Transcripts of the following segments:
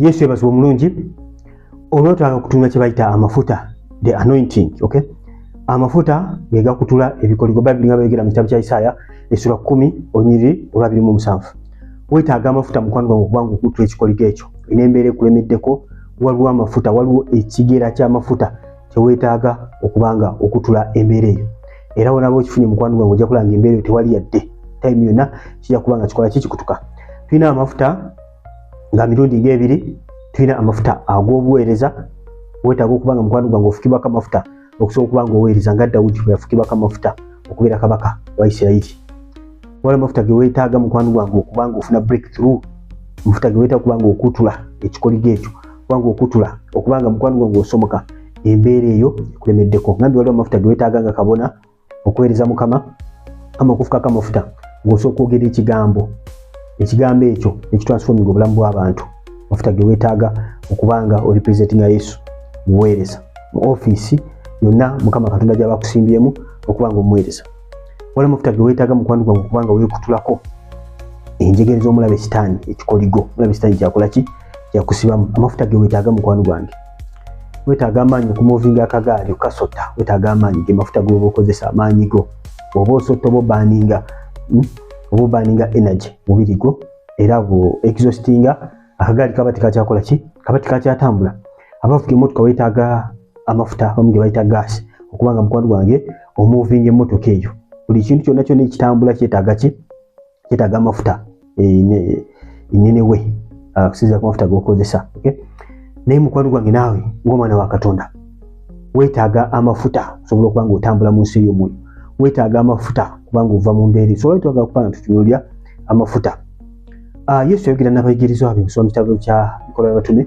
Yesu yebazibwa omulungi. Olwotwala kutunga kye bayita amafuta, the anointing, okay? Amafuta ge gakutula ebikoligo. Bayibuli nga beegera mu kitabo kya Isaya essula 10 olunyiriri olwa 27. Weetaaga amafuta mukwano gwange okubanga okutula ekikoligo ekyo. Ina embeera ekulemeddeko, waliwo amafuta, waliwo ekigera ky'amafuta kye weetaaga okubanga okutula embeera eyo. Era wonaba okifunye mukwano gwange ojja kulanga embeera eyo tewali yadde time yonna kijja kubanga kikola kikutuka. Tulina amafuta nga mirundi ng'ebiri. Tulina amafuta ag'obuweereza. Weetaaga okubanga mukwano gwange ofukibwako amafuta okusobola okubanga oweereza nga Dawudi bwe yafukibwako amafuta okubeera kabaka wa Isirayiri. Waliwo amafuta ge weetaaga mukwano gwange okubanga ofuna breakthrough. Amafuta ge weetaaga okubanga okutula ekikoligo ekyo, okubanga okutula, okubanga mukwano gwange osomoka embeera eyo ekulemeddeko. Ngambi waliwo amafuta ge weetaaga nga kabona okuweereza Mukama, okufukako amafuta ng'osobola okwogera ekigambo ekyo ekitransifominga obulamu bw'abantu. Amafuta ge weetaaga okubanga orepresentinga Yesu mu buweereza mu ofiisi yonna Mukama Katonda gy'aba akusimbyemu okubanga omuweereza. Waliwo amafuta ge weetaaga mukwano gwange okubanga weekutulako enjegere z'omulabe Sitaani, ekikoligo. Omulabe Sitaani kyakola ki? Kyakusibamu. Amafuta ge weetaaga mukwano gwange. Weetaaga amaanyi okumuvinga akagaali okasota. Weetaaga amaanyi ge mafuta g'oba okozesa, amaanyi go. Oba osota oba obaaninga energy mubiri gwo, era bwo exhaustinga akagaali kaba tekakyakola ki? Kaba tekakyatambula. Abavuga emmotoka weetaaga amafuta abamu ge bayita gaasi okubanga mukwano gwange omuvinga emmotoka eyo. Buli kintu kyonna kyonna ekitambula kyetaaga ki? Kyetaaga amafuta inene we okusinziira ku mafuta g'okozesa. Okay? Naye mukwano gwange naawe ng'omwana wa Katonda weetaaga amafuta osobola okubanga otambula mu nsi ey'omwoyo. Weetaaga amafuta kubanga ova mu mbeera. So weetaaga okubanga tutunuulira amafuta. Yesu yayogera n'abayigirizwa be mu kitabo kya Bikola by'Abatume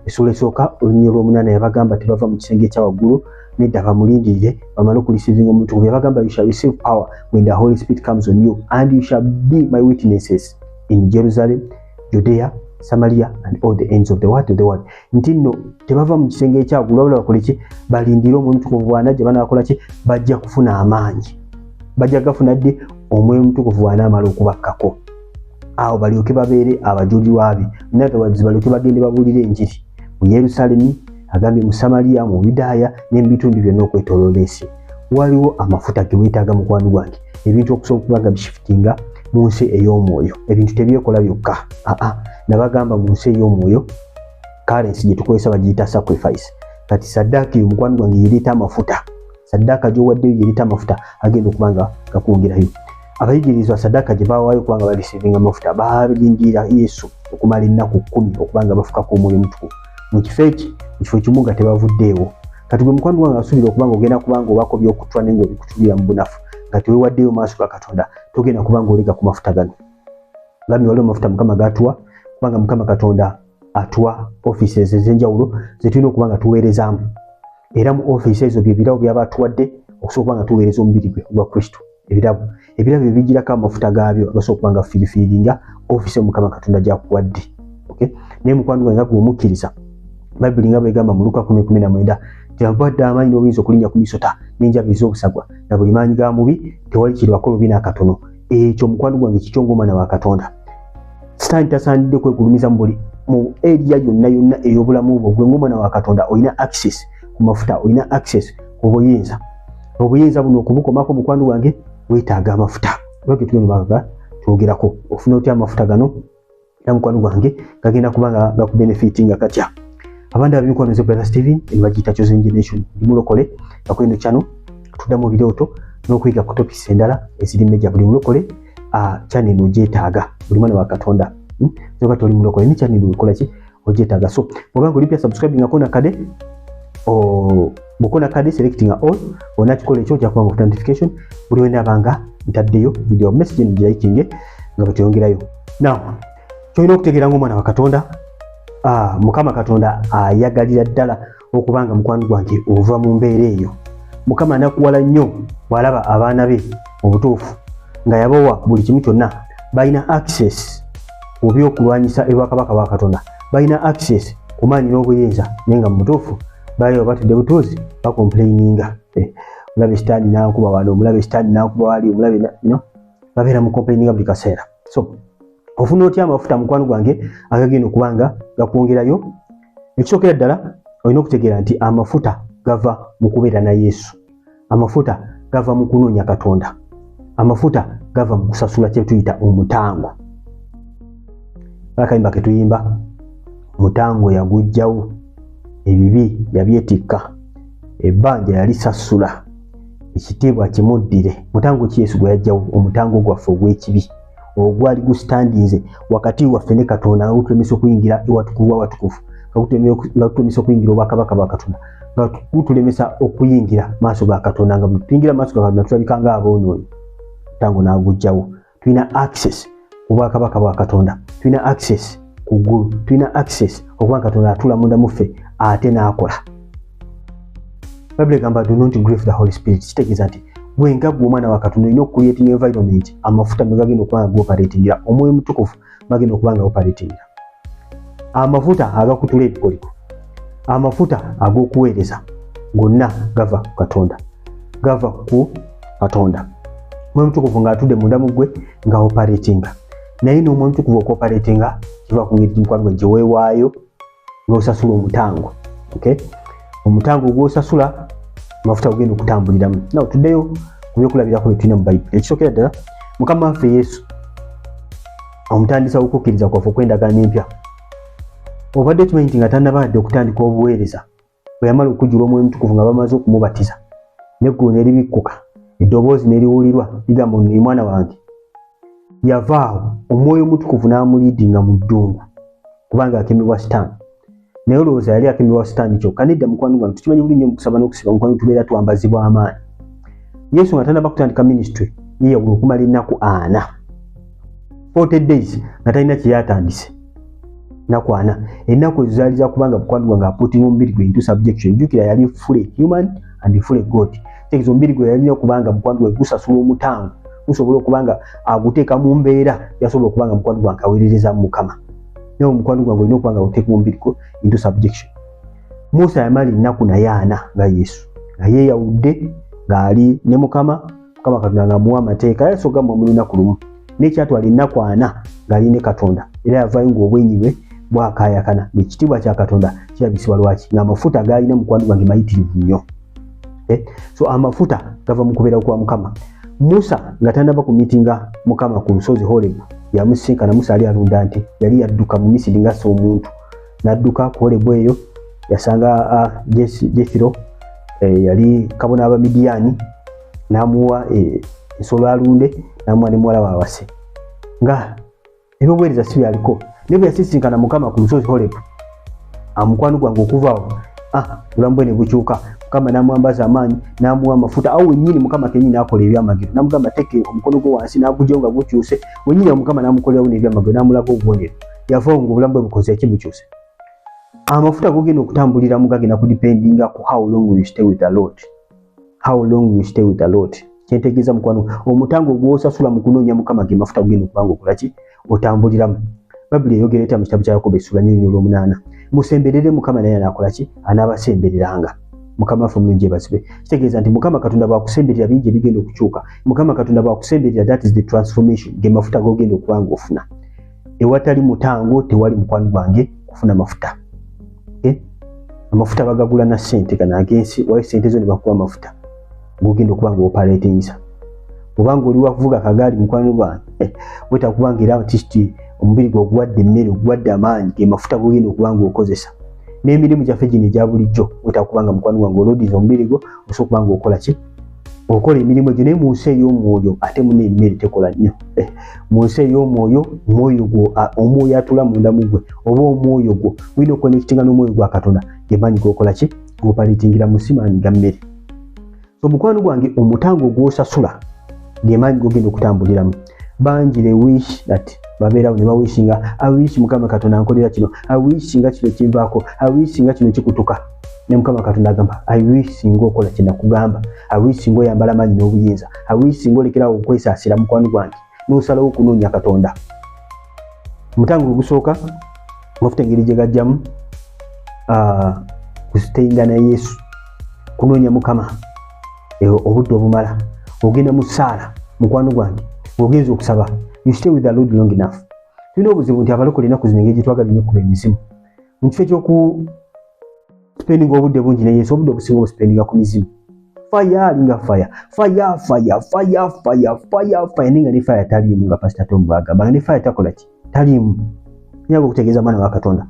essula esooka olunyiriri olw'omunaana yabagamba tebava mu kisenge ekya waggulu nedda bamulindirire bamale okulisiivinga omutukuvu. Yabagamba you shall receive power when the Holy Spirit comes on you and you shall be my witnesses in Jerusalem, Judea, Samaria and all the ends of the world. Nti nno tebava mu kisenge ekya waggulu wabula bakole ki? Balindire Omwoyo Omutukuvu bw'anajja banaakola ki? Bajja kufuna amaanyi. Bajja gafuna ddi? Omwoyo Omutukuvu bw'anaamala okubakkako. Awo balyoke babeere abajulirwa be. N'abawagizi balyoke bagende babuulire enjiri mu Yerusaalemi, agambye mu Samaliya, mu Yudaaya ne mu bitundu byonna okwetooloola ensi. Waliwo amafuta ge weetaaga mukwano gwange, ebintu okusobola okuba nga bishiftinga mu nsi ey'omwoyo. Ebintu tebyekola byokka. Nabagamba mu nsi ey'omwoyo currency gye tukozesa bagiyita sacrifice. Kati saddaaka eyo mukwano gwange yereeta amafuta. Saddaaka gy'owaddeyo yereeta amafuta agenda okuba nga gakwongerayo. Abayigirizwa saddaaka gye baawaayo okubanga balisiivinga amafuta baalindirira Yesu okumala ennaku 10 okubanga bafukako Omwoyo Omutukuvu. Mu kifo kimu nga tebavuddeewo. Kati gwe mukwano gwange asuubira okubanga ogenda kubanga obaako by'okutula naye ng'obikutulira mu bunafu nga teweewaddeyo maaso ga Katonda, togenda kubanga olega ku mafuta gano. Gambye waliwo amafuta Mukama g'atuwa kubanga Mukama Katonda atuwa offices ez'enjawulo ze tulina okubanga tuweerezaamu. Era mu office ezo bye birabo by'aba atuwadde okusobola okubanga tuweereza omubiri gwe ogwa Kristo. Ebirabo ebigirako amafuta gaabyo agasobola okubanga firifiringa office Mukama Katonda gy'akuwadde. Okay? Naye mukwano gwange nga gw'omukkiriza, Bayibuli nga bw'egamba mu Luka 10:19 teyawadde amaanyi n'obuyinza okulinnya ku misota n'enjabi ez'obusagwa na buli maanyi ga mubi tewali kirwako lubi n'akatono. Ekyo mukwano gwange kikyo ng'omwana wa Katonda. Sitaani tasaanidde kwegulumiza mu area yonna ey'obulamu bwo. Gwe ng'omwana wa Katonda olina access ku mafuta, olina access ku buyinza. Obuyinza buno okubukomako mukwano gwange weetaaga amafuta. Lwaki tugenda twogerako ofuna otya amafuta gano era mukwano gwange gagenda kubanga gakubenefitinga katya. Abandi ab'emikwano ze Brother Steven ebagiyita Chosen Generation ndi mulokole bakwendo channel tuddamu birooto n'okuyiga ku topics endala eziri meja. Buli mulokole channel ogyetaaga, buli mwana wa Katonda zoba toli mulokole ni channel okola ki ogyetaaga. So obanga oli pya subscribing akona kade bukona kade selecting all ona kikola ekyo kya kubanga ku notification buli wenda abanga ntaddeyo video message ni liking nga batuyongerayo. Now kyolina okutegeera ng'omwana wa Katonda Mukama Katonda ayagalira ddala okubanga mukwano gwange ova mu mbeera eyo. Mukama anakuwala nnyo bw'alaba abaana be mu butuufu nga yabawa buli kimu kyonna. Balina access ku by'okulwanyisa ebwakabaka bwa Katonda, balina access ku maanyi n'obuyinza, naye nga mu butuufu bayo batudde butuuzi bakomplaininga. Omulabe Sitaani n'akuba wano, omulabe Sitaani n'akuba wali, omulabe babeera mu complaininga buli kaseera. So ofuna otya amafuta mukwano gwange agagenda okubanga gakwongerayo. Ekisookera ddala olina okutegeera nti amafuta gava mu kubeera na Yesu, amafuta gava mu kunoonya Katonda, amafuta gava mu kusasula kye tuyita omutango. Akayimba ke tuyimba, mutango yagujjawo, ebibi yabyetikka, ebbanja yalisasula, ekitiibwa kimuddire. Mutango ki Yesu gwe yajjawo? Omutango gwaffe ogw'ekibi ogwali gustandinze wakati waffe ne Katonda, nga gutulemesa okuyingira ewatukuvu w'awatukuvu, nga gutulemesa okuyingira obwakabaka bwa Katonda, nga gutulemesa okuyingira maaso ga Katonda, nga tuyingira maaso ga Katonda tulabika nga aboonoonyi. Mutango n'agujjawo. Tulina access ku bwakabaka bwa Katonda, tulina access ku ggulu, tulina access okuba Katonda atula munda muffe ate n'akola. Bible egamba do not grieve the Holy Spirit. Kitegeeza nti gwe nga gwe omwana wa Katonda olina okucreating environment amafuta megagenda okuba nga gooperatingira, omwoyo mutukuvu bagenda okuba nga operatingira. Amafuta agakutula ebikoligo, amafuta ag'okuweereza gonna gava ku Katonda, gava ku Katonda. Omwoyo mutukuvu ng'atudde munda mu ggwe nga operatinga, naye n'omwoyo mutukuvu okoperatinga kiva ku ngeri mukwano gwe gye weewaayo ng'osasula omutango. Okay? Omutango gw'osasula amafuta ogenda okutambuliramu. Naw tuddeyo ku byokulabirako bye tulina mu Bayibuli. Ekisookera ddala Mukama waffe Yesu omutandisa w'okukkiriza kwaffe okw'endagaano empya, obadde tumanyi nti nga tannabadde okutandika obuweereza bwe yamala okujjula omwoyo mutukuvu nga bamaze okumubatiza, n'eggulu ne libikkuka, eddoboozi ne liwulirwa ligamba ono ye mwana wange, yavaawo omwoyo mutukuvu n'amuliidinga mu ddungu kubanga akemebwa Sitaani. Naye olowooza yali akemebwa Sitaani kyokka? Nedda mukwano gwange, tukimanyi buli nnyo mu kusaba n'okusiba mukwano tubeera twambazibwa amaanyi. Yesu nga tannaba kutandika ministry ye yawula okumala ennaku 40, 40 days nga talina kye yatandise. Ennaku 40, ennaku ezo zaali za kubanga mukwano gwange apuutinga omubiri gwe into subjection. Jjukira yali fully human and fully God. Tegeeza omubiri gwe yalina okubanga mukwano gwe gusasula omutango, gusobola okubanga aguteeka mu mbeera yasobola okubanga mukwano gwange aweerereza mu Mukama. Naye omukwano gwange olina okubanga oteeka omubiri gwo into subjection. Musa yamala ennaku naye 40 nga Yesu, nga yeeyawudde ng'ali ne Mukama Katonda ng'amuwa amateeka, yasogamba mu lunaku lumu, n'ekyatwala ennaku 40 ng'ali ne Katonda, era yavaayo ng'obwenyi bwe bwakaayakana, ng'ekitiibwa kya Katonda kirabisibwa lwaki? Ng'amafuta g'alina mukwano gwange mayitirivu nnyo. So amafuta gava mu kubeera kwa Mukama. Musa nga tannaba kumiitinga Mukama ku lusozi Horebu, yamusisinkana. Musa ali alunda nte, yali yadduka mu Misiri ng'assa omuntu, n'adduka ku Horebu eyo yasanga Jethiro yali kabona aba Midiani, n'amuwa ensolo alunde, n'amuwa ne muwala waawase, nga ebyobuweereza si byaliko. Naye bwe yasisinkana Mukama ku lusozi Horebu, mukwano gwange okuvaawo obulamu bwe ne bukyuka. Mukama n'amwambaza amaanyi, n'amuwa amafuta. Awo wennyini Mukama kennyini akola ebyamagero, n'amugamba teke omukono gwo wansi, n'agugyawo nga gukyuse. Wennyini Mukama n'amukolerawo n'ebyamagero, n'amulaga obubonero. Yavaawo ng'obulamu bwe bukoze ki? Bukyuse. Amafuta gogenda okutambuliramu gagenda kudipendinga ku how long will you stay with the Lord. How long will you stay with the Lord. Kyentegeeza mukwano, omutango gw'osasula mu kunoonya Mukama ge mafuta gogenda okubanga okola ki? Otambuliramu. Babuli eyogera etya mu kitabo kya Yakobo essula 4:8, musemberere Mukama naye anaakola ki? Anaabasembereranga. Mukama waffe omulungi yeebazibwe. Kitegeeza nti Mukama Katonda bw'akusemberera bingi ebigenda okukyuka. Mukama Katonda bw'akusemberera, that is the transformation ge mafuta gogenda okubanga ofuna. Ewatali mutango tewali mukwano gwange kufuna mafuta. Amafuta bagagula na ssente, kana agensi wayo ssente zo ne bakuwa amafuta gogenda okubanga operatingiza. Obanga oli wakuvuga kagaali mukwano gwange, wetakubanga era artist omubiri gwo ogwadde emmere, ogwadde amaanyi, ge mafuta gogenda okubanga okozesa. N'emirimu gyaffe gino egya bulijjo wetakubanga mukwano gwange olodiza omubiri gwo osobola okubanga okola ki? Okola emirimu egyo. Naye mu nsi ey'omwoyo ate muna emmere tekola nnyo. Mu nsi ey'omwoyo, omwoyo gwo, omwoyo atula munda mu ggwe, oba omwoyo gwo olina okukonekitinga n'omwoyo gwa Katonda, ge maanyi g'okola ki? G'opalitingira mu si maanyi ga mmere. So mukwano gwange, omutango gw'osasula ge maanyi g'ogenda okutambuliramu. Bangi they wish that babeerawo ne bawishinga, I wish Mukama Katonda ankolera kino, I wish singa kino kinvaako, I wish singa kino kikutuka. Ne Mukama Katonda agamba, I wish singa okola kye nakugamba, I wish singa oyambala amaanyi n'obuyinza, I wish singa olekerawo okwesaasira mukwano gwange n'osalawo okunoonya Katonda. Omutango ogusooka amafuta engeri gye gajjamu, kusiteyinga na Yesu, kunoonya Mukama obudde obumala, ogenda mu ssaala mukwano gwange, ogenza okusaba. You stay with the Lord long enough. tulina obuzibu nti abalokole ennaku zino engeri gye twagala nnyo okuba emizimu mu kifo ekyoku spending obudde bungi ne Yesu obudde obusinga obuspendinga ku mizimu. Fire alinga fire ninga ne fire taliimu nga Pastor Tom bagamba ne fire takola ki taliimu. Nyago kutegeeza mwana wa Katonda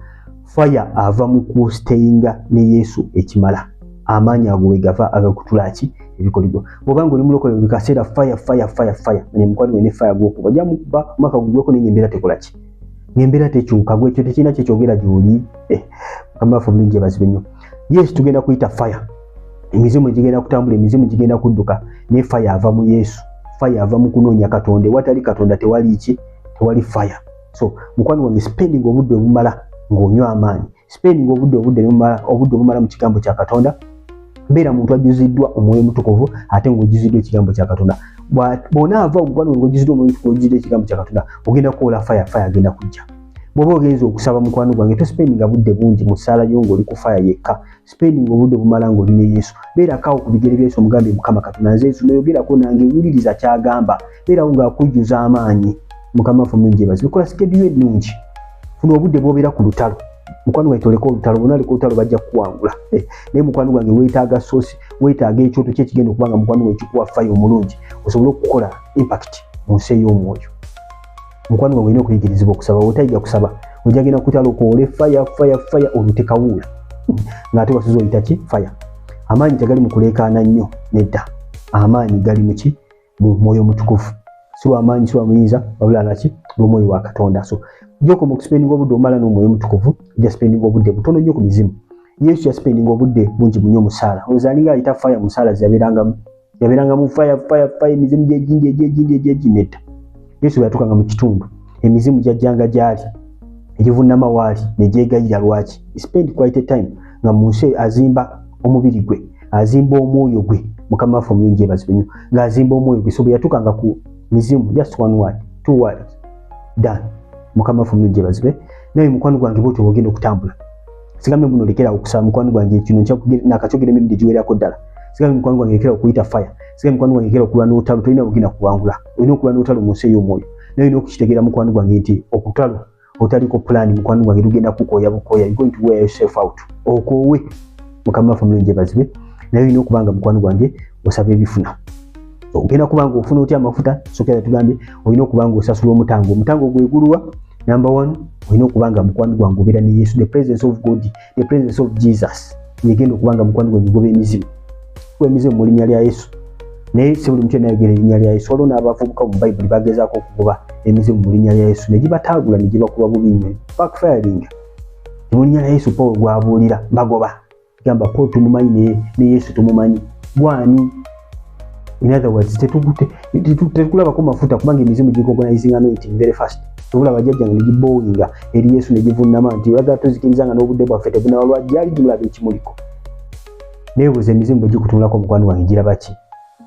fire ava mu kustayinga ne Yesu ekimala amaanyi ago we gava agakutula ki ebikoligo. Bw'obanga oli mulokole buli kaseera fire ne mukwano ne fire gwokuba jja mukuba mwaka gugweko n'embeera tekola ki ng'embeera tekyuka gwe ekyo tekirina kyekyogera gy'oli kamafu bulungi ebazibe nnyo. Yesu tugenda kuyita fire emizimu gigenda kutambula emizimu gigenda kudduka ne fire ava mu Yesu fire ava mu kunoonya Katonda watali Katonda tewali ki tewali fire. So mukwano wange spending obudde obumala ng'onywa amaanyi spending obudde obumala mu kigambo kya Katonda beera muntu ajuziddwa omwoyo mutukuvu ate ng'ojuziddwa ekigambo kya Katonda bw'onaava omukwano wange ojuziddwa omwoyo mutukuvu ojuziddwa ekigambo kya Katonda ogenda kukola fire agenda kujja. Bw'oba ogenza okusaba mukwano gwange tospendinga budde bungi mu ssaala yo ng'oli ku fire yekka spending obudde bumala ng'oli ne Yesu beerako ku bigere bya Yesu omugambe Mukama Katonda nze Yesu noyogerako nange wuliriza kyagamba beerawo ng'akujjuza amaanyi Mukama waffe omulungi yeebazibwe kola schedule ennungi funa obudde bw'obeera ku lutalo mukwano gwange toleka olutalo bonaliko olutalo bajja kukuwangula naye mukwano gwange weetaaga sosi weetaaga ekyoto kye kigenda okubanga mukwano gwe kikuwa fire omulungi osobole okukola impact mu nsi ey'omwoyo. Mukwano gwange olina okuyigirizibwa okusaba otayiga kusaba ojja genda kutalo okoole fire olutekawuula ng'ate wasuza oyita ki fire. Amaanyi tegali mu kuleekaana nnyo nedda amaanyi gali mu ki mu mwoyo mutukuvu si lw'amaanyi si lw'amuyinza wabula laki lw'omwoyo wa Katonda. So gy'okoma okuspendinga obudde omala n'omwoyo mutukuvu ojja spendinga obudde butono nnyo ku mizimu. Yesu yaspendinga obudde bungi nnyo mu ssaala ozaalinga ayita fire mu ssaala yabeerangamu fire emizimu gyegindi nedda. Yesu bwe yatuukanga mu kitundu emizimu gyajjanga gy'ali egivunnama waali ne gyegayira lwaki spend quite time nga mu nsi azimba omubiri gwe azimba omwoyo gwe Mukama waffe omulungi yeebazibwe nnyo ng'azimba omwoyo gwe. So bwe yatuukanga ku mizimu just one word two words done Mukama waffe omulungi yeebazibwe. Naye mukwano gwange bw'otyo bw'ogenda okutambula sigambe muno lekera okusaba mukwano gwange kino nakakyogera emirundi giwerako ddala sigambe mukwano gwange lekera okuyita fire sigambe mukwano gwange lekera okulwa n'olutalo tolina bugenda kuwangula olina okulwa n'olutalo mu nsi ey'omwoyo naye olina okukitegeera mukwano gwange nti okutalo otaliko plan mukwano gwange lugenda kukooya bukooya you going to wear yourself out okoowe Mukama waffe omulungi yeebazibwe. Naye olina okubanga mukwano gwange osaba ebifuna ogenda kubanga ofuna otya amafuta sokera tugambe olina okubanga osasula omutango gwegulwa number 1 olina okubanga mukwano gwange obeera ne Yesu the presence of God the presence of Jesus yegenda okubanga mukwano gwange goba emizimu mu linnya lya Yesu naye si buli mutwe nayogera erinnya lya Yesu waliwo n'abavubuka mu Bayibuli bagezaako okugoba emizimu mu linnya lya Yesu ne gibataagula ne gibakuba bubi nnyo backfiring mu linnya lya Yesu Paul gwabuulira bagoba gamba Paul tumumanyi ne Yesu tumumanyi gwani. In other words tetukulabako mafuta kubanga emizimu gigogonizing anointing very fast tubulaba jjajjanga ne gibowinga eri Yesu ne givunnama nti oyagala tozikirizanga n'obudde bwaffe tebunaba lwajjali gimulaba ekimuliko. Neebuuza emizimu bwe gikutunulako mukwano gwange giraba ki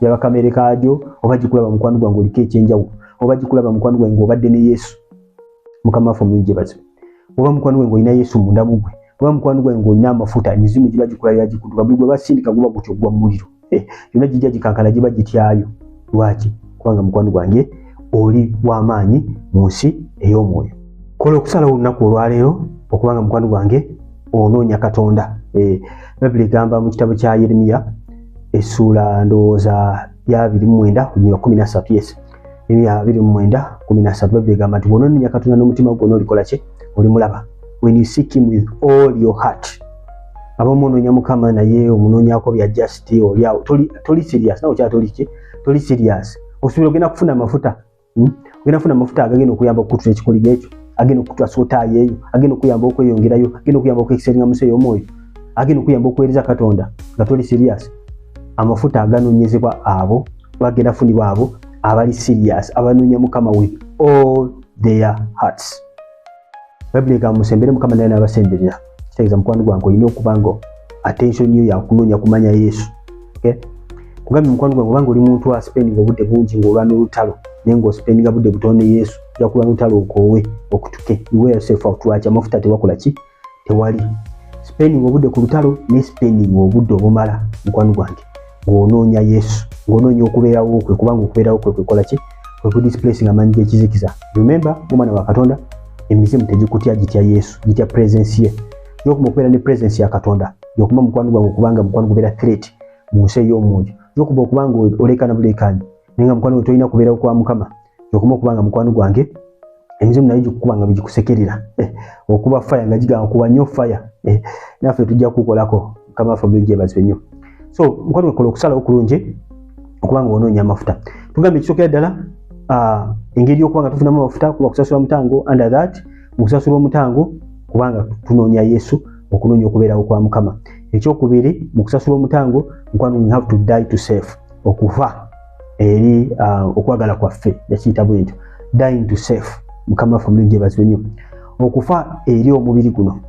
giraba kamere kaajo oba gikulaba mukwano gwange oliko ekyenjawulo oba gikulaba mukwano gwange obadde ne Yesu Mukama waffe omulungi yeebazibwe. Oba mukwano gwange olina Yesu munda mu gwe oba mukwano gwange olina amafuta emizimu giba gikulabira gikutuka buli gwe basindika guba gutyo gwa mu muliro yonna gijja gikankana giba gityayo lwaki kubanga mukwano gwange oli w'amaanyi mu nsi ey'omwoyo. Kola okusalawo olunaku olwaleero okubanga mukwano gwange onoonya Katonda. Bayibuli egamba mu kitabo kya Yeremiya essuula ndowooza ya 29:13 yes Yeremiya 29:13 Bayibuli egamba nti bw'onoonya Katonda n'omutima gwo n'olikola ki olimulaba when you seek him with all your heart. Abamunoonya Mukama naye omunoonyako bya just oliawo toli serious nawe kya toli serious osuubira ogenda kufuna amafuta ogenda kufuna amafuta agagenda okuyamba okukutula ekikoligo ekyo agenda okukutula sootayi eyo agenda okuyamba okweyongerayo agenda okuyamba okwekiseringa mu nsi ey'omwoyo agenda okuyamba okuweereza Katonda nga toli serious. Amafuta aganoonyezebwa abo bagenda funibwa abo abali serious abanoonya Mukama with all their hearts. Bayibuli egamba musembere Mukama naye n'abasemberera kitegeeza mukwano gwange olina okubanga attention yo yakunoonya kumanya Yesu. Kugambye mukwano gwange obanga oli muntu aspendinga obudde bungi ng'olwa n'olutalo naye ng'ospendinga budde butono ne Yesu ojja kulwa n'olutalo okoowe okutuke you wear yourself out lwaki amafuta tewakola ki tewali. Spending obudde ku lutalo ne spending obudde obumala mukwano gwange ng'onoonya Yesu ng'onoonya okubeerawo kwe kubanga okubeerawo kwe kwekola ki kwe kudisplacing amaanyi g'ekizikiza. Remember omwana wa Katonda emizimu tegikutya gitya Yesu gitya presence ye yokuma okubeera ne presence ya Katonda yokuma mukwano gwange okubanga mukwano gubeera threat mu nsi ey'omwoyo yokuba okubanga olekana bulekani nenga mukwano tolina kubeera kwa Mukama yokuma okubanga mukwano gwange emizimu nayo gikubanga bigikusekerera okuba fire nga gigamba kuba nnyo fire naffe tujja kukolako Mukama ffe byebazibwe nnyo so mukwano gwakola okusalawo kulungi okubanga onoonya amafuta tugambe ekisokera ddala engeri y'okubanga tufunamu amafuta kuba kusasula mutango under that mukusasula omutango kubanga tunoonya Yesu okunoonya okubeerawo kwa Mukama ekyokubiri mukusasula omutango mukwano we have to die to self okufa eri okwagala kwaffe yakiyita bwentyo dying to self Mukama ffe mulungi yeebazibwe nnyo okufa eri omubiri guno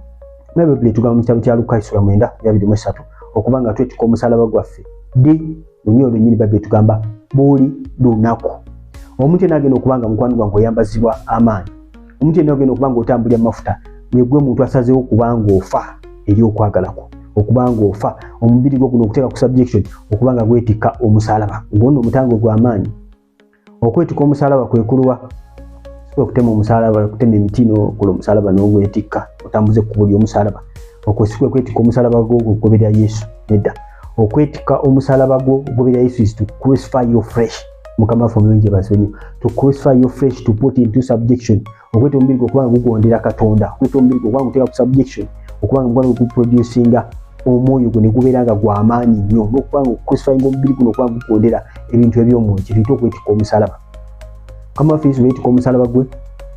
Bibuli tugamba mu kitabo kya Luka 9:23 okubanga twetika omusalaba gwaffe di lunyo lunyini Bibuli tugamba buli lunaku omuntu yenagenda okubanga mukwano gwange oyambazibwa amaanyi omuntu yenagenda okubanga otambulira amafuta yegwe muntu asazeewo okubanga ofa eri okwagalako okubanga ofa omubiri gwo guno okuteeka ku subjection okubanga gwetikka omusalaba ngono omutango gw'amaanyi okwetikka omusalaba kwekuluwa okutema omusalaba okutema emitino kulo omusalaba n'ogwetikka otambuze ku buli omusalaba okwesikwe kwetikka omusalaba gwo okugoberera Yesu nedda okwetikka omusalaba gwo okugoberera Yesu is to crucify your flesh Mukama ffe mulungi yeebazibwe nnyo to crucify your flesh to put into subjection okweta omubiri gwo okubanga gugondera Katonda okweta omubiri gwo okubanga guteeka ku subjection okubanga mugwana guproducinga omwoyo gwo ne gubeera nga gw'amaanyi nnyo n'okubanga okucrucifyinga omubiri guno okubanga gugondera ebintu eby'omwoyo kiyitibwa okwetikka omusalaba Mukama ffe Yesu weetikka omusalaba gwe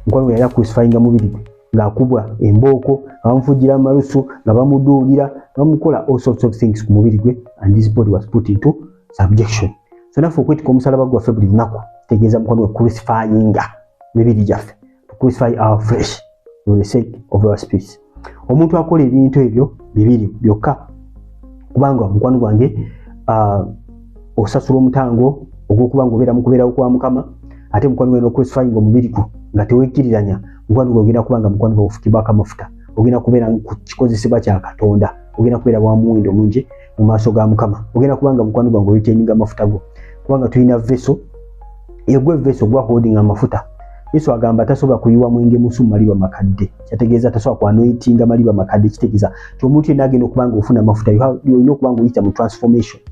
mukwano gwe yali akucrucifyinga mubiri gwe ng'akubwa embooko nga bamufugira amalusu nga bamuduulira nga bamukola all sorts of things ku mubiri gwe and his body was put into subjection so naffe okwetikka omusalaba gwaffe buli lunaku kitegeeza mukwano gwe crucifyinga mibiri gyaffe to crucify our flesh for the sake of our spirits omuntu akola ebintu ebyo bibiri byokka kubanga mukwano gwange osasula omutango ogw'okubanga obeera mu kubeerawo kwa Mukama ate mukwano gwe n'ocrucifyinga omubiri gwo nga teweekkiriranya mukwano gwe ogenda kubanga mukwano gwe ofukibwako amafuta ogenda kubeera ku kikozesebwa kya Katonda ogenda kubeera bwa muwendo mungi mu maaso ga Mukama ogenda kubanga mukwano gwange olitaininga amafuta go kubanga tulina veso yegwe veso gwa holding amafuta Yesu agamba tasobola kuyiwa mwenge musu maliba makadde kyategeeza tasobola kwanoitinga maliba makadde kitegeeza omuntu yenna agenda okubanga ofuna amafuta olina okubanga oyita mu transformation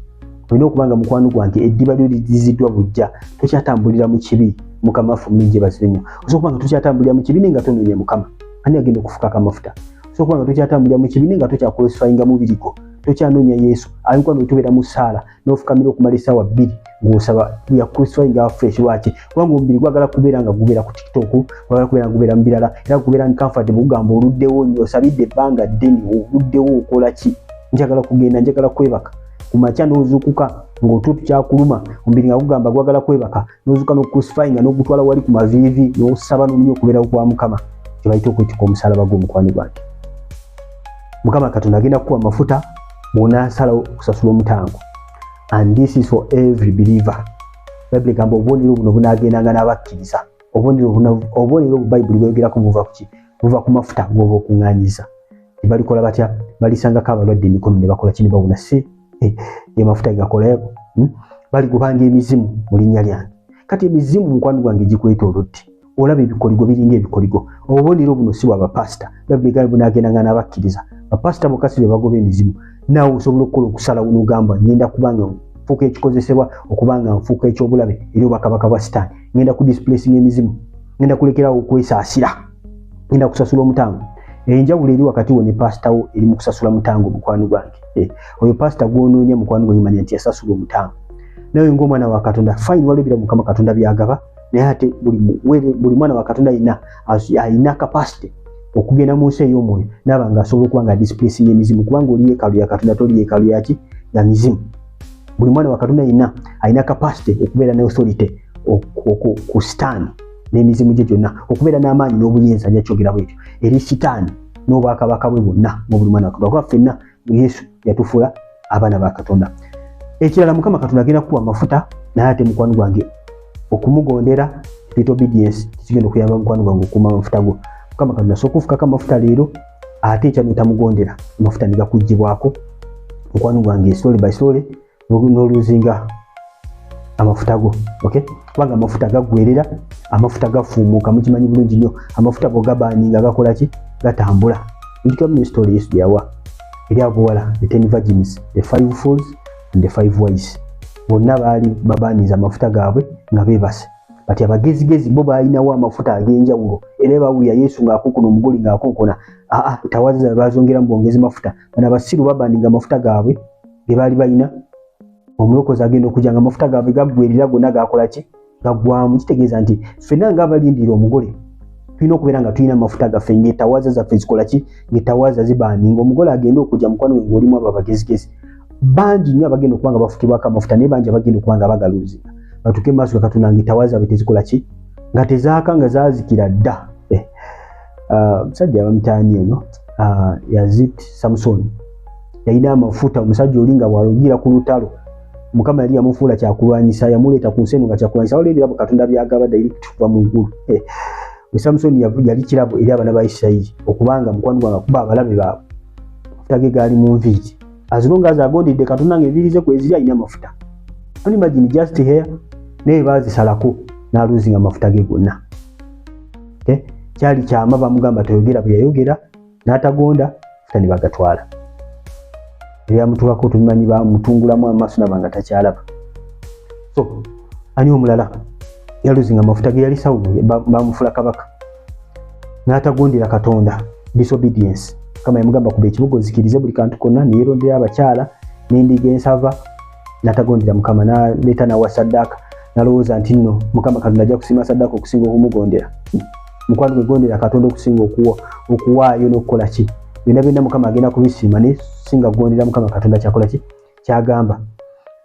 olina okubanga mukwano gwange eddiba lyo liziddwa bujja tokyatambulira mu kibi Mukama ffe mulungi yeebazibwe nnyo osobola okubanga tokyatambulira mu kibi nga tonoonya Mukama ani agenda okufukako amafuta osobola okubanga tokyatambulira mu kibi nga tokyacrucifyinga mubiri gwo tokyanoonya Yesu mukwano tubeera mu ssaala n'ofukamira okumala essaawa 2 ng'osaba ya crucifying our flesh waki kubanga omubiri gwagala kubeera nga gubeera ku TikTok gwagala kubeera nga gubeera mu birala era gubeera uncomfortable kugamba oluddewo nnyo osabidde ebbanga ddene oluddewo okola ki njagala kugenda njagala kwebaka kumakya n'ozuukuka ng'otutu kyakuluma omubiri nga gugamba gwagala kwebaka n'ozuuka n'okucrucifyinga n'ogutwala wali ku maviivi n'osaba n'omunya okubeerawo kwa Mukama kye bayita okwetikka omusalaba gw'omukwano gwange Mukama Katonda agenda kukuwa amafuta bw'onaasalawo okusasula omutango and this is for every believer Bibuli gamba obubonero buno bunaagendanga n'abakkiriza obubonero Bayibuli bweyogerako buva ku mafuta g'oba okuŋŋaanyiza tebalikola batya balisangako abalwadde emikono ne bakola ki ne bawona si ye mafuta gakola baligubanga emizimu mu linnya lyange kati emizimu mukwano gwange gikwetoolodde olaba ebikoligo biringa ebikoligo obubonero buno si bwa bapasita Bibuli gamba bunaagendanga n'abakkiriza bapasita bokasi be bagoba emizimu naawe osobola okukola okusalawo n'ogamba ngenda kubanga nfuuka ekikozesebwa okubanga nfuuka ekyobulabe eri obwakabaka bwa Sitaani ngenda ku displacing emizimu ngenda kulekerawo okwesaasira ngenda kusasula omutango enjawulo eri wakati wo ne pasita wo eri mu kusasula mutango mukwano gwange oyo pasita gw'onoonya mukwano gwange manya nti yasasula omutango nawe ng'omwana wa Katonda fine walabira Mukama Katonda byagaba naye ate buli mwana wa Katonda ayina capacity okugenda mu nsi ey'omwoyo naaba nga asobola okuba nga displacing emizimu kubanga oli yeekaalu ya Katonda toli yeekaalu yaki ya mizimu buli mwana wa Katonda yenna alina capacity okubeera ne authority ku Sitaani n'emizimu gye gyonna okubeera n'amaanyi n'obuyinza nyakyogera bwetyo eri Sitaani n'obwakabaka bwe bwonna mu buli mwana wa Katonda kuba ffenna Yesu yatufuula abaana ba Katonda ekirala Mukama Katonda agenda kukuwa amafuta naye ate mukwano gwange okumugondera spiritual obedience kigenda okuyamba mukwano gwange okukuuma amafuta go Mukama Katonda sokufukako amafuta leero ate ekya notamugondera amafuta ne gakuggyibwako mukwano gwange slowly by slowly n'oluzinga amafuta go. Okay, kubanga amafuta gagwerera, amafuta gafuumuka, mukimanyi bulungi nnyo. Amafuta bogabaninga gakola ki? Gatambula. Ndikamye story Yesu yawa eri abuwala, the 10 virgins, the 5 fools and the 5 wise. Bonna baali babaniza amafuta gaabwe nga beebase. Bati abagezigezi bo balinawo amafuta ag'enjawulo. Era bawulira Yesu ng'akonkona omugole ng'akonkona. Tawaza bazongera mbongezi mafuta. Bano abasiru babaninga amafuta gaabwe ge baali balina. Omulokozi agenda okujja amafuta gaabwe gaggwerera gonna gakola ki? Gaggwamu. Kitegeeza nti ffenna ng'abalindira omugole tulina okubeera nga tulina amafuta gaffe ng'etawaza zaffe zikola ki? Ng'etawaza zibaninga. Omugole agenda okujja mukwano gwe ng'olimu abo abagezigezi. Bangi nnyo abagenda okuba nga bafukibwako amafuta naye bangi abagenda okuba nga bagaluuzinga. Batuuke maaso ga Katonda ng'etawaza bwe tezikola ki? Nga tezaaka nga zaazikira dda. Omusajja bamutaani eno Yazid Samson yalina amafuta. Omusajja oli nga bw'alugira ku lutalo Mukama yali yamufuula kyakulwanyisa, yamuleeta ku nsi eno nga kyakulwanyisa. Olebera Katonda byagaba direct kuva mu ggulu. Samson yali kirabo eri abaana ba Isirayiri okubanga mukwano gwange kuba abalabe baabwe amafuta ge gaali mu nviiri. As long as agondedde Katonda ng'enviiri ze kweziri alina amafuta. Don't imagine just here naye baazisalako n'aluuzinga amafuta ge gonna. Kyali kyama bamugamba toyogera bwe yayogera n'atagonda amafuta ne bagatwala. Ebyamutulako tubimanyi bamutungulamu amaaso nabanga takyalaba. So ani omulala yaluzinga amafuta ge yali Sawulo bamufula kabaka n'atagondera Katonda, disobedience. Kama yamugamba kuba ekibuga zikirize buli kantu konna, neerondera abakyala n'endiga ensava, n'atagondera Mukama n'aleeta nawa saddaaka n'alowooza nti nno Mukama Katonda ajja kusiima saddaaka okusinga okumugondera. Mukwano gwe gondera Katonda okusinga okuwaayo n'okukola ki? Byonna Mukama agenda kubisiima naye singa gondera Mukama Katonda kyakola ki? Kyagamba.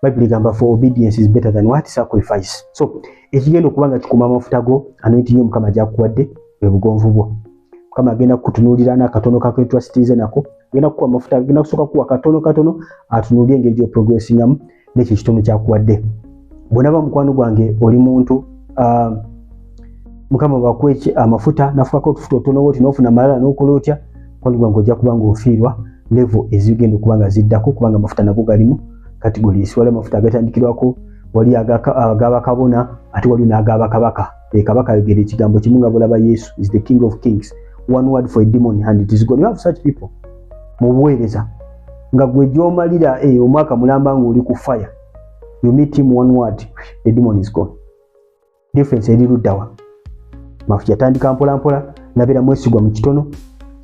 Bible egamba for obedience is better than what? Sacrifice. So ekigenda okuba nga kikuma amafuta go anointing yo Mukama gy'akuwadde bwe bugonvu bwo. Mukama agenda kukutunuulira n'akatono kaketwasitiize nako. Agenda kukuwa amafuta, agenda kusooka kuwa katono atunuulire engeri gy'oprogressingamu n'ekyo ekitono kyakuwadde. Bw'onaba mukwano gwange oli muntu Mukama bakuwe amafuta nafukako otufuta otono bwoti n'ofuna amalala n'okola otya, mukwano gwange ojja kuba ng'ofiirwa level ezigenda okuba nga ziddako kubanga amafuta nago galimu categories. Wali amafuta agatandikirwako, wali ag'abakabona ate wali n'ag'abakabaka. Kabaka yogera ekigambo kimu nga bulaba Yesu is the king of kings. One word for a demon and it is gone. You have such people mu buweereza nga gwe gy'omalira omwaka mulamba ng'oli ku fire. You meet him one word, the demon is gone. Difference eri luddawa. Mafuta yatandika mpola mpola, nabeera mwesigwa mu kitono,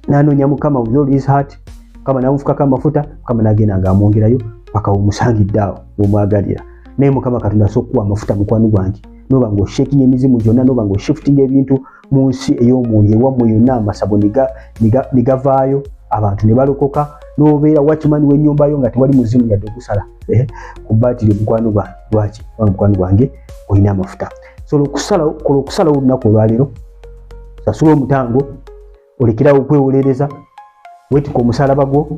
n'anoonya Mukama with all his heart. Mukama n'amufukako amafuta, Mukama n'agenda ng'amwongerayo paka omusangidde awo omwagalira. Naye Mukama Katonda asobola okukuwa amafuta mukwano gwange noba ng'oshaking emizimu gyonna, noba ng'oshifting ebintu mu nsi ey'omwoyo ewammwe yonna, amasabo ne gavaayo, abantu ne balokoka, n'obeera watchman w'ennyumba yo nga tewali muzimu yadde okusala ku bbaatiri mukwano gwange. Lwaki? Kubanga mukwano gwange olina amafuta. So kola okusalawo olunaku olwaleero, sasula omutango, olekerawo okwewolereza, weetika omusalaba gwo,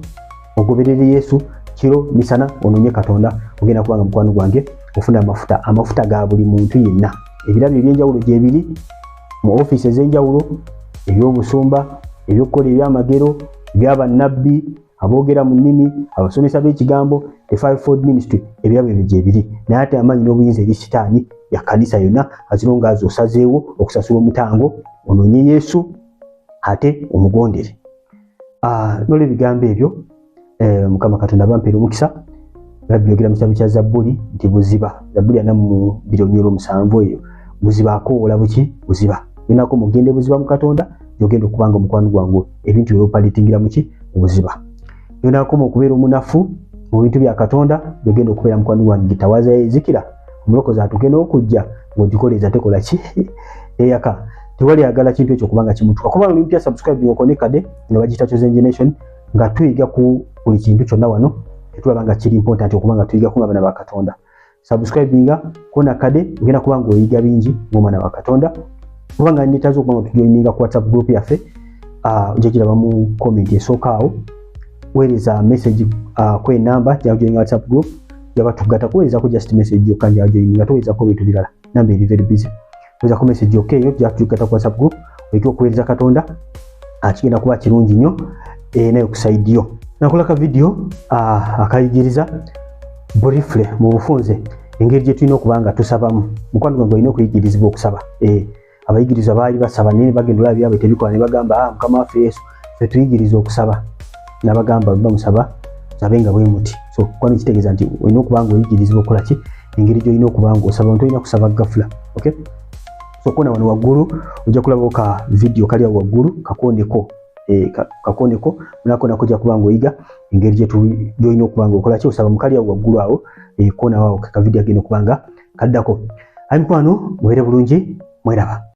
ogoberere Yesu kiro misana, onoonye Katonda, ogenda kubanga mukwano gwange ofuna amafuta. Amafuta ga buli muntu yenna. Ebirabo eby'enjawulo gye biri mu ofiisi ez'enjawulo, eby'obusumba, eby'okukola ebyamagero, ebyabannabbi, aboogera mu nnimi, abasomesa b'ekigambo, the fivefold ministry, ebirabo ebyo gye biri. Naye ate amaanyi n'obuyinza eri sitaani ya kanisa yonna azirunga azo osazeewo okusasula omutango, onoonye Yesu ate omugondere. Nolwe ebigambo ebyo Mukama Katonda bampeera omukisa. Byogera mu kitabo kya Zabbuli nti buziba. Zabbuli ana mu 2:7 eyo. Buziba akoola buki? Buziba. Yonako mugende buziba mu Katonda, yogenda okubanga omukwano gwange ebintu by'opalitingira muki? Buziba. Yonako okubeera omunafu mu bintu bya Katonda, yogenda okubeera mukwano gwange tawaza yezikira. Omulokozi atuuke n'okujja ng'ogikoleeza tekola ki? Eyaka. Tewali agala kintu ekyo kubanga kimutuka. Kuba olimpia subscribe ng'okonekade ne bagiyita Chosen Generation nga tuyiga ku buli kintu kyonna wano. Tetulaba nga kiri important okubanga tuyiga ku abaana ba Katonda. Subscribinga kona kade ogenda kubanga oyiga bingi ng'omwana wa Katonda. Kubanga netaza okubanga tujoininga ku WhatsApp group yaffe, ojagiraba mu comment esooka awo. Weereza message ku enamba gy'ojoininga WhatsApp group, yabatugata kuweereza ku just message yokka gy'ojoininga, toweereza ku bintu birala. Namba eri very busy. Weereza ku message yokka eyo gy'atugata ku WhatsApp group, oyige okuweereza Katonda. Kigenda kuba kirungi nnyo naye okusaidia yo. Nakolaka video akayigiriza briefly mu bufunze engeri gye tulina okubanga tusabamu. Mukwano gwange olina okuyigirizibwa okusaba. Abayigiriza baali basaba naye bagenda olaba byabwe tebikola ne bagamba Mukama waffe Yesu ffe tuyigirize okusaba. Nabagamba bamusaba sabenga bwe muti. So kwani kitegeeza nti olina okubanga oyigirizibwa okukola ki engeri gy'olina okubanga osaba. Olina kusaba gafula. Okay? So kona wano waggulu ojja kulaba ka video kali awo waggulu kakoneko. Kakoneko nako nakojja kubanga oyiga engeri gy'olina okubanga okola ki osaba mukali awo waggulu awo kona awo ka video agenda okubanga kaddako. Ayi mukwano mubeere bulungi mweraba.